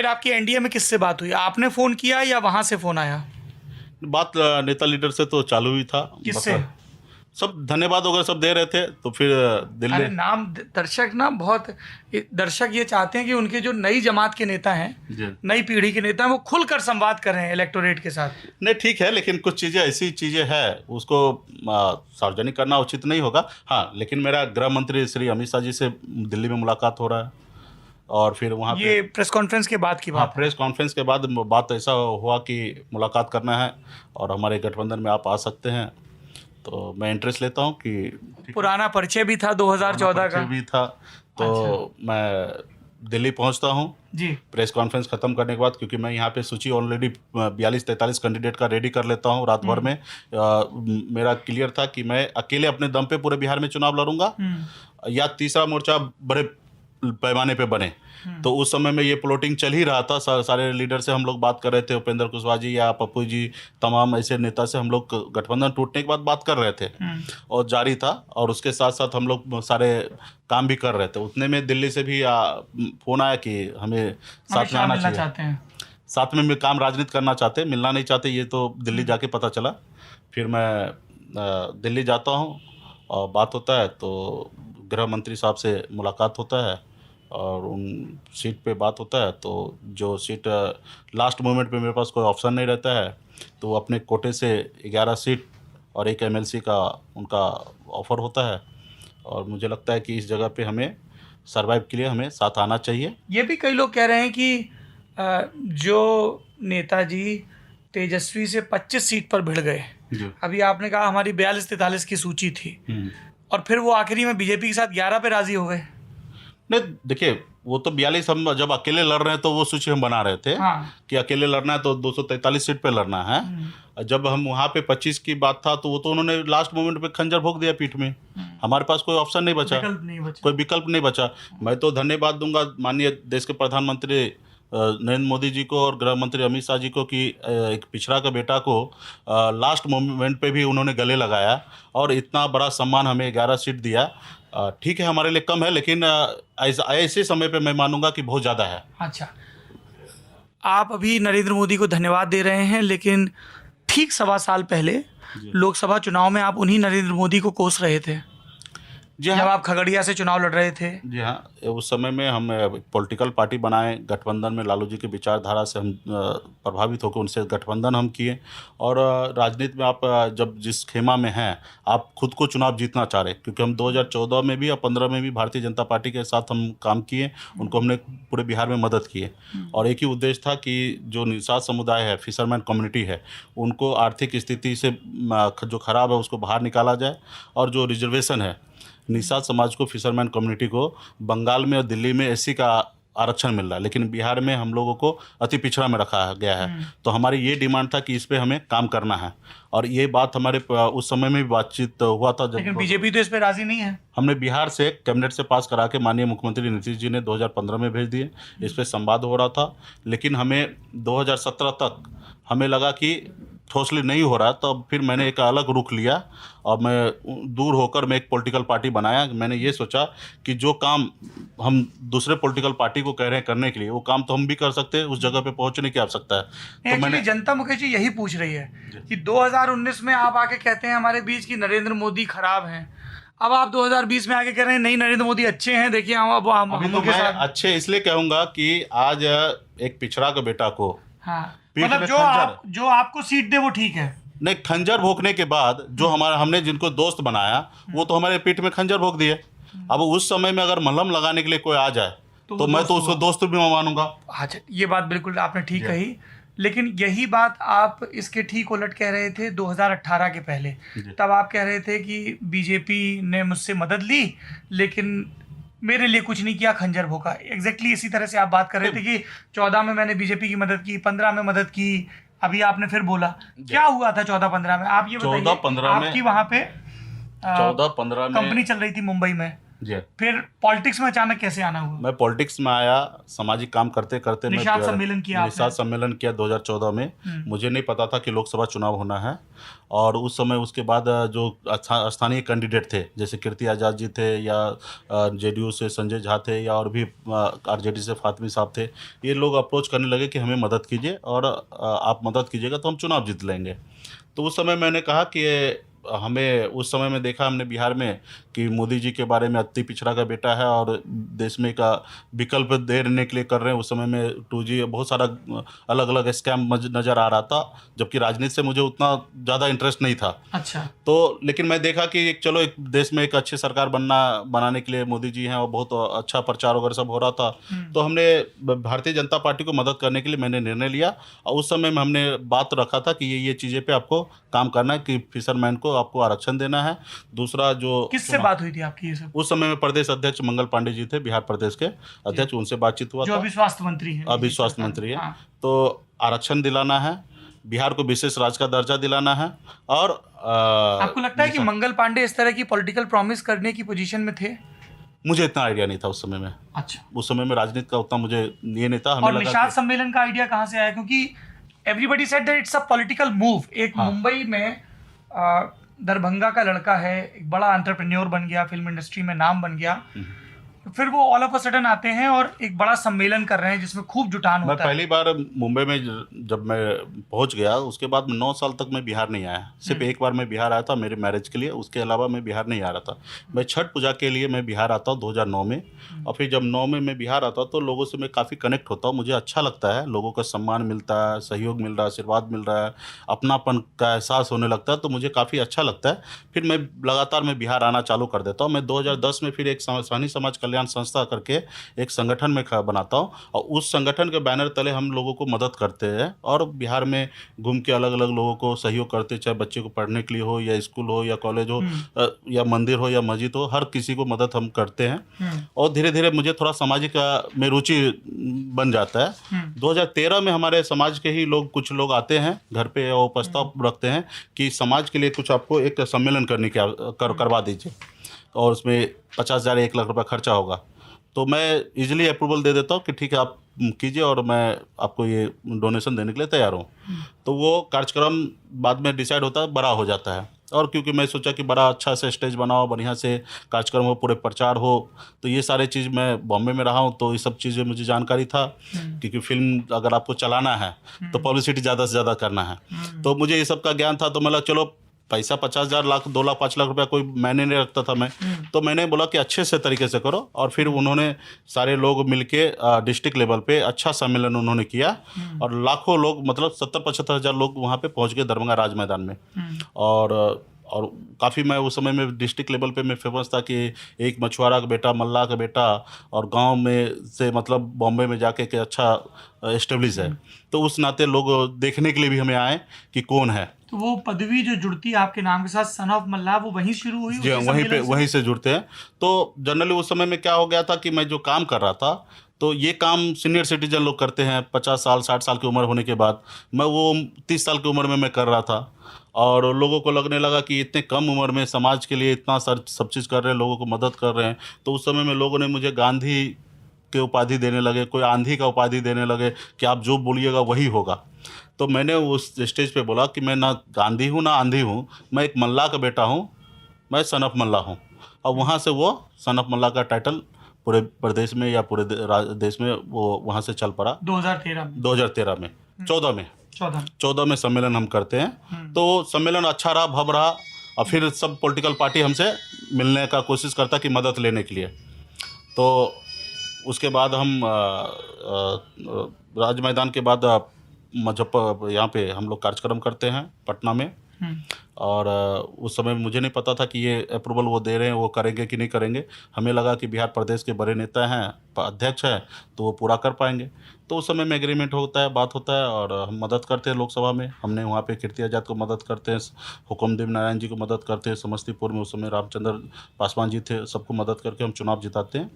फिर आपकी एनडीए में किससे बात हुई? आपने फ़ोन किया या वहाँ से फ़ोन आया? बात नेता लीडर से तो चालू ही था। किससे? सब धन्यवाद वगैरह सब दे रहे थे, तो फिर दिल्ली। अरे नाम दर्शक ना बहुत, दर्शक ये चाहते हैं कि उनके जो नई जमात के नेता हैं, जी नई पीढ़ी के नेता हैं, वो खुलकर संवाद कर रहे हैं इलेक्टोरेट के साथ। नहीं, ठीक है, लेकिन कुछ चीज़ें ऐसी चीज़ें हैं उसको सार्वजनिक करना उचित नहीं होगा। हाँ, लेकिन मेरा गृह मंत्री श्री अमित शाह जी से दिल्ली में मुलाकात हो रहा है, और फिर वहाँ पे ये प्रेस कॉन्फ्रेंस के बाद की हाँ, बात है। प्रेस कॉन्फ्रेंस के बाद बात ऐसा हुआ कि मुलाकात करना है और हमारे गठबंधन में आप आ सकते हैं। तो मैं इंटरेस्ट लेता हूँ कि पुराना परिचय भी था 2014 परिचय का। भी था, तो मैं दिल्ली पहुँचता हूँ जी। प्रेस कॉन्फ्रेंस खत्म करने के बाद, क्योंकि मैं यहाँ पे सूची ऑलरेडी 42-43 कैंडिडेट का रेडी कर लेता हूँ रात भर में। मेरा क्लियर था कि मैं अकेले अपने दम पे पूरे बिहार में चुनाव लड़ूंगा, या तीसरा मोर्चा बड़े पैमाने पे बने। तो उस समय में ये प्लॉटिंग चल ही रहा था, सारे लीडर से हम लोग बात कर रहे थे, उपेंद्र कुशवाहा जी या पप्पू जी, तमाम ऐसे नेता से हम लोग गठबंधन टूटने के बाद बात कर रहे थे, और जारी था। और उसके साथ साथ हम लोग सारे काम भी कर रहे थे। उतने में दिल्ली से भी फ़ोन आया कि हमें साथ में आना चाहिए, चाहते हैं। साथ में काम राजनीति करना चाहते, मिलना नहीं चाहते, ये तो दिल्ली जाके पता चला। फिर मैं दिल्ली जाता हूँ और बात होता है, तो गृह मंत्री साहब से मुलाकात होता है और उन सीट पे बात होता है। तो जो सीट लास्ट मोमेंट पे मेरे पास कोई ऑप्शन नहीं रहता है, तो वो अपने कोटे से 11 सीट और एक एमएलसी का उनका ऑफ़र होता है, और मुझे लगता है कि इस जगह पे हमें सर्वाइव के लिए हमें साथ आना चाहिए। ये भी कई लोग कह रहे हैं कि जो नेताजी तेजस्वी से 25 सीट पर भिड़ गए, अभी आपने कहा हमारी 42-43 की सूची थी, और फिर वो आखिरी में बीजेपी के साथ 11 पे राजी हो गए। नहीं, देखिए, वो तो 42 हम जब अकेले लड़ रहे हैं तो वो सूची हम बना रहे थे। हाँ। कि अकेले लड़ना है तो 243 सीट पे लड़ना है। जब हम वहाँ पे 25 की बात था, तो वो तो उन्होंने लास्ट मोमेंट पे खंजर भोंक दिया पीठ में। हमारे पास कोई ऑप्शन नहीं बचा, कोई विकल्प नहीं बचा। मैं तो धन्यवाद दूंगा माननीय देश के प्रधानमंत्री नरेंद्र मोदी जी को और गृह मंत्री अमित शाह जी को कि एक पिछड़ा का बेटा को लास्ट मोमेंट पे भी उन्होंने गले लगाया और इतना बड़ा सम्मान हमें 11 सीट दिया। ठीक है, हमारे लिए कम है, लेकिन ऐसे समय पे मैं मानूंगा कि बहुत ज़्यादा है। अच्छा, आप अभी नरेंद्र मोदी को धन्यवाद दे रहे हैं, लेकिन ठीक 1.25 साल पहले लोकसभा चुनाव में आप उन्हीं नरेंद्र मोदी को कोस रहे थे। जी जब हाँ, आप खगड़िया से चुनाव लड़ रहे थे। जी हाँ, उस समय में हम पॉलिटिकल पार्टी बनाए गठबंधन में। लालू जी की विचारधारा से हम प्रभावित होकर उनसे गठबंधन हम किए। और राजनीति में आप जब जिस खेमा में हैं, आप खुद को चुनाव जीतना चाह रहे, क्योंकि हम 2014 में भी और 15 में भी भारतीय जनता पार्टी के साथ हम काम किए, उनको हमने पूरे बिहार में मदद किए। और एक ही उद्देश्य था कि जो निषाद समुदाय है, फिशरमैन कम्युनिटी है, उनको आर्थिक स्थिति से जो खराब है उसको बाहर निकाला जाए। और जो रिजर्वेशन है निषाद समाज को, फिशरमैन कम्युनिटी को, बंगाल में और दिल्ली में एससी का आरक्षण मिल रहा है, लेकिन बिहार में हम लोगों को अति पिछड़ा में रखा गया है। तो हमारी ये डिमांड था कि इस पे हमें काम करना है, और ये बात हमारे उस समय में भी बातचीत हुआ था। जब लेकिन बीजेपी तो इस पे राजी नहीं है। हमने बिहार से कैबिनेट से पास करा के माननीय मुख्यमंत्री नीतीश जी ने 2015 में भेज दिए। इस पे संवाद हो रहा था, लेकिन हमें 2017 तक हमें लगा कि ठोसली नहीं हो रहा, तब फिर मैंने एक अलग रुख लिया और मैं दूर होकर मैं एक पॉलिटिकल पार्टी बनाया। मैंने ये सोचा कि जो काम हम दूसरे पॉलिटिकल पार्टी को कह रहे हैं करने के लिए, वो काम तो हम भी कर सकते हैं, उस जगह पे पहुंचने की आवश्यकता है। तो मैंने जनता मुकेश जी यही पूछ रही है कि 2019 में आप आके कहते हैं हमारे बीच की नरेंद्र मोदी खराब हैं, अब आप 2020 में आके कह रहे हैं नहीं नरेंद्र मोदी अच्छे हैं। देखिए अभी तो मैं अच्छे इसलिए कहूँगा कि आज एक पिछड़ा का बेटा को, हाँ, पीठ मतलब में जो आपको सीट दे वो ठीक है। नहीं, खंजर भोंकने के बाद जो हमने जिनको दोस्त बनाया, वो तो हमारे पीठ में खंजर भोंक दिए। अब उस समय में अगर मलहम लगाने के लिए कोई आ जाए तो मैं तो उसको दोस्त भी मानूंगा। अच्छा, ये बात बिल्कुल आपने ठीक कही, लेकिन यही बात आप इसके ठीक उलट कह रहे थे 2018 के पहले। तब आप कह रहे थे कि बीजेपी ने मुझसे मदद ली लेकिन मेरे लिए कुछ नहीं किया, खंजर भोंका। एग्जैक्टली इसी तरह से आप बात कर रहे थे कि 14 में मैंने बीजेपी की मदद की, 15 में मदद की, अभी आपने फिर बोला। क्या हुआ था 14-15 में? आप ये बताइए। 14-15 में आपकी वहाँ पे 14-15 में कंपनी चल रही थी मुंबई में, जी। फिर पॉलिटिक्स में अचानक कैसे आना हुआ? मैं पॉलिटिक्स में आया, सामाजिक काम करते करते मैं निषाद सम्मेलन किया आपने? निषाद सम्मेलन किया 2014 में। मुझे नहीं पता था कि लोकसभा चुनाव होना है, और उस समय उसके बाद जो स्थानीय कैंडिडेट थे, जैसे कीर्ति आज़ाद जी थे, या जेडीयू से संजय झा थे, या और भी आरजेडी से फातमी साहब थे, ये लोग अप्रोच करने लगे कि हमें मदद कीजिए, और आप मदद कीजिएगा तो हम चुनाव जीत लेंगे। तो उस समय मैंने कहा कि हमें, उस समय में देखा हमने बिहार में कि मोदी जी के बारे में अति पिछड़ा का बेटा है और देश में का विकल्प देने के लिए कर रहे हैं। उस समय में 2G बहुत सारा अलग अलग स्कैम नज़र आ रहा था, जबकि राजनीति से मुझे उतना ज़्यादा इंटरेस्ट नहीं था। अच्छा। तो लेकिन मैं देखा कि चलो एक देश में एक अच्छी सरकार बनाने के लिए मोदी जी हैं, और बहुत अच्छा प्रचार वगैरह सब हो रहा था। तो हमने भारतीय जनता पार्टी को मदद करने के लिए मैंने निर्णय लिया, और उस समय में हमने बात रखा था कि ये चीज़ें पे आपको काम करना है, कि फिशरमैन को आपको आरक्षण देना है। दूसरा जो किससे बात हुई थी आपकी ये सब? उस समय में प्रदेश अध्यक्ष मंगल पांडे जी थे, बिहार प्रदेश के अध्यक्ष, उनसे बातचीत हुआ जो था। अभी स्वास्थ्य मंत्री हैं। अभी स्वास्थ्य मंत्री है। हाँ। तो आरक्षण दिलाना है, बिहार को विशेष राज्य का दर्जा दिलाना है, और आपको लगता है कि मंगल पांडे इस तरह की पॉलिटिकल प्रॉमिस करने की पोजीशन में थे? मुझे इतना आइडिया नहीं था उस समय में। अच्छा। उस समय में राजनीति का उतना मुझे ये नहीं था। हमें और लगा निषाद कि सम्मेलन का आइडिया कहाँ से आया? क्योंकि everybody said that it's a political move. एक मुंबई में दरभंगा का लड़का है, एक बड़ा एंटरप्रेन्योर बन गया, फिल्म इंडस्ट्री में नाम बन गया, फिर वो ऑल ऑफ अ सडन आते हैं और एक बड़ा सम्मेलन कर रहे हैं जिसमें खूब जुटान मैं होता है। पहली बार मुंबई में जब मैं पहुंच गया, उसके बाद 9 साल तक मैं बिहार नहीं आया। सिर्फ एक बार मैं बिहार आया था मेरे मैरिज के लिए, उसके अलावा मैं बिहार नहीं आ रहा था। मैं छठ पूजा के लिए मैं बिहार आता हूँ 2009 में, और फिर जब 9 में मैं बिहार आता हूँ तो लोगों से मैं काफ़ी कनेक्ट होता हूँ। मुझे अच्छा लगता है, लोगों का सम्मान मिलता है, सहयोग मिल रहा है, आशीर्वाद मिल रहा है, अपनापन का एहसास होने लगता है, तो मुझे काफ़ी अच्छा लगता है। फिर मैं लगातार मैं बिहार आना चालू कर देता हूँ। मैं 2010 में फिर एक सहनी समाज कल्याण संस्था करके एक संगठन में बनाता हूँ, और उस संगठन के बैनर तले हम लोगों को मदद करते हैं, और बिहार में घूम के अलग अलग लोगों को सहयोग करते, चाहे बच्चे को पढ़ने के लिए हो, या स्कूल हो, या कॉलेज हो, या मंदिर हो, या मस्जिद हो, हर किसी को मदद हम करते हैं। और धीरे धीरे मुझे थोड़ा सामाजिक में रुचि बन जाता है। 2013 में हमारे समाज के ही लोग, कुछ लोग आते हैं घर पे और प्रस्ताव रखते हैं कि समाज के लिए कुछ आपको एक सम्मेलन करवा दीजिए, और उसमें 50,000 1 लाख रुपया खर्चा होगा। तो मैं इजीली अप्रूवल दे देता हूँ कि ठीक है आप कीजिए, और मैं आपको ये डोनेशन देने के लिए तैयार हूँ। तो वो कार्यक्रम बाद में डिसाइड होता है, बड़ा हो जाता है। और क्योंकि मैं सोचा कि बड़ा अच्छा से स्टेज बनाओ, बढ़िया से कार्यक्रम हो, पूरे प्रचार हो, तो ये सारे चीज़, मैं बॉम्बे में रहा हूँ तो ये सब चीज़ें मुझे जानकारी था। क्योंकि फिल्म अगर आपको चलाना है तो पब्लिसिटी ज़्यादा से ज़्यादा करना है, तो मुझे ये सब का ज्ञान था। तो मैं लगा चलो पैसा 50,000 लाख 2 लाख 5 लाख रुपया कोई मैंने नहीं रखता था मैं, तो मैंने बोला कि अच्छे से तरीके से करो। और फिर उन्होंने सारे लोग मिलके डिस्ट्रिक्ट लेवल पे अच्छा सम्मेलन उन्होंने किया, और लाखों लोग, मतलब 70-75 हज़ार लोग वहाँ पे पहुँच गए दरभंगा राज मैदान में। और काफ़ी मैं उस समय में डिस्ट्रिक्ट लेवल पे मैं फेमस था कि एक मछुआरा का बेटा, मल्लाह का बेटा, और गांव में से मतलब बॉम्बे में जाके के अच्छा एस्टेब्लिश है। तो उस नाते लोग देखने के लिए भी हमें आए कि कौन है। तो वो पदवी जो जुड़ती है आपके नाम के साथ, सन ऑफ मल्लाह, वो वहीं शुरू हुई? जी, वहीं से जुड़ते हैं। तो जनरली उस समय में क्या हो गया था कि मैं जो काम कर रहा था, तो ये काम सीनियर सिटीजन लोग करते हैं 50 साल 60 साल की उम्र होने के बाद। मैं वो 30 साल की उम्र में मैं कर रहा था, और लोगों को लगने लगा कि इतने कम उम्र में समाज के लिए इतना सब चीज़ कर रहे हैं, लोगों को मदद कर रहे हैं। तो उस समय में लोगों ने मुझे गांधी के उपाधि देने लगे, कोई आंधी का उपाधि देने लगे कि आप जो बोलिएगा वही होगा। तो मैंने उस स्टेज पे बोला कि मैं ना गांधी हूँ ना आंधी हूँ, मैं एक मल्लाह का बेटा हूँ, मैं सन ऑफ मल्लाह हूँ। और वहाँ से वो सन ऑफ मल्लाह का टाइटल पूरे प्रदेश में या पूरे देश में वो वहाँ से चल पड़ा। 2013 में 14 में सम्मेलन हम करते हैं। तो सम्मेलन अच्छा रहा, भव रहा, और फिर सब पॉलिटिकल पार्टी हमसे मिलने का कोशिश करता कि मदद लेने के लिए। तो उसके बाद हम राज मैदान के बाद मुजफ्फर यहाँ पे हम लोग कार्यक्रम करते हैं पटना में। और उस समय मुझे नहीं पता था कि ये अप्रूवल वो दे रहे हैं, वो करेंगे कि नहीं करेंगे। हमें लगा कि बिहार प्रदेश के बड़े नेता हैं, अध्यक्ष हैं, तो वो पूरा कर पाएंगे। तो उस समय में एग्रीमेंट होता है, बात होता है, और हम मदद करते हैं लोकसभा में। हमने वहाँ पे कीर्ति आज़ाद को मदद करते हैं, हुकुमदेव नारायण जी को मदद करते हैं, समस्तीपुर में उस समय रामचंद्र पासवान जी थे, सबको मदद करके हम चुनाव जिताते हैं।